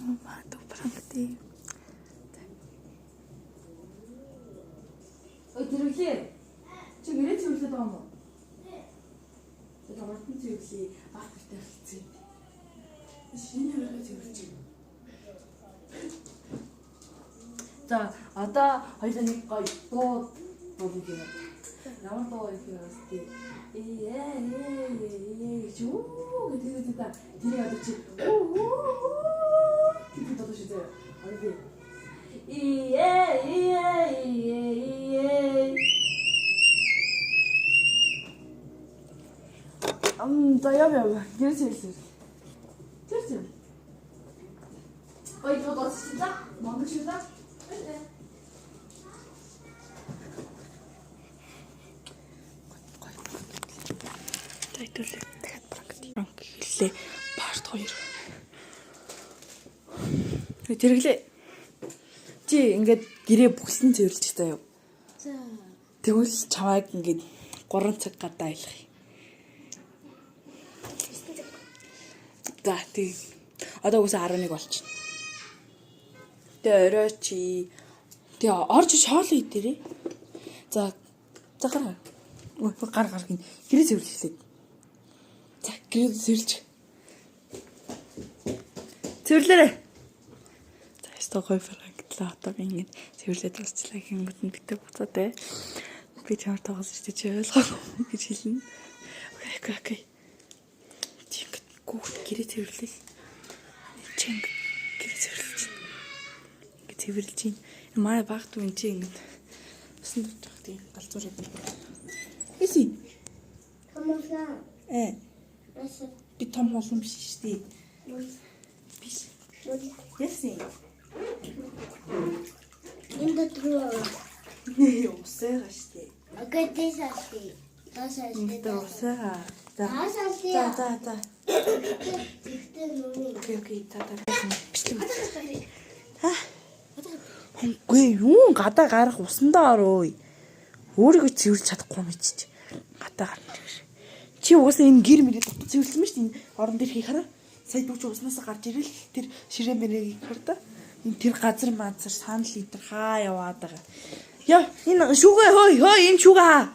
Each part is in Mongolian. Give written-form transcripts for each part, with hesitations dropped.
Маа пранктэй. Ой тэрвлээ. Чи гэрээ цэвэрлээд байгаа юм уу? Тэгээд хурдан цэвэрлээ. Баг гэртээ хэлцээ. Шинэ хөргөө цэвэрлэж байна. За одоо хоёулаа нэг гоё дуу дуулах юм. Ямар дуу их юм бэ? Чүү гэдэг та тэр яа чи гэдэг дуу шүү дээ. Окей. За яв гэрээ цэвэрлээ. Тэр. Ой дуу дуулчихсан. Монгол шүү дээ. Тайлбарлаа. Дахиад пранк хэллээ. Парт 2. Тэрглээ. Чи ингээд гэрээ бүхсэн цэвэрлэж таа юу? За. Тэгвэл чамайг ингээд 3 цаг гадаа аялах юм. За тий. Одоо үгүйс 11 болчихно. Тэгээ орой чи тэгээ орж шоол идэрээ. За гар. Ой гар гин гэрээ цэвэрлээ. За гэрээ цэвэрлж. Цэвэрлээрэй. За стогой фрагтлаа одоо ингэ цэвэрлээд болчихлаа гингүүд нь битээ буцаа те. Би чамд тоглож штэ чи ойлгоогүй гэж хэлнэ. Окей. Тийг гүрт гэрээ цэвэрлээ. Чин гэрээ цэвэрлэж. Ингэ цэвэрлж чинь манай багт үн чи ингэ усан дутах тийм галзуур идэв. Эси. Хамаасан. Басан. Би том болсон биш шүү дээ. Биш. Яасан? Энд дөрөв. Усаа шүү дээ. Окей, тэсэсти. Энд усаа. За. За. Тэгтээ нүний. Окей. Та. Бичлэг. Хонгүй юу гадаа гарах усандаа ороо. Өөрийгөө цэвэрлж чадахгүй юм чи. Гадаа гарна гэж. Чи уусаа энэ гэр мэрээ дотор цэвэрлсэн мэт энэ орон дээр хийхаараа сая дүүч уснаас гарч ирэл тэр ширээ мэрээ хийхээр да. Энэ тэр газар манцар санал литр хаа яваад байгаа. Яа энэ шүүгээ хөөе энэ шүүгээ хаа.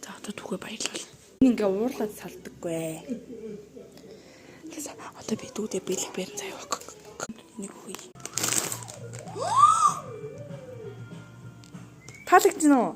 За одоо түгээ баярлал. Ингээ уурлаад салдаггүй. Тэс одоо би дүүдээ бэлэг бэрэн заяа. Нэг үгүй. Таалагдсан уу?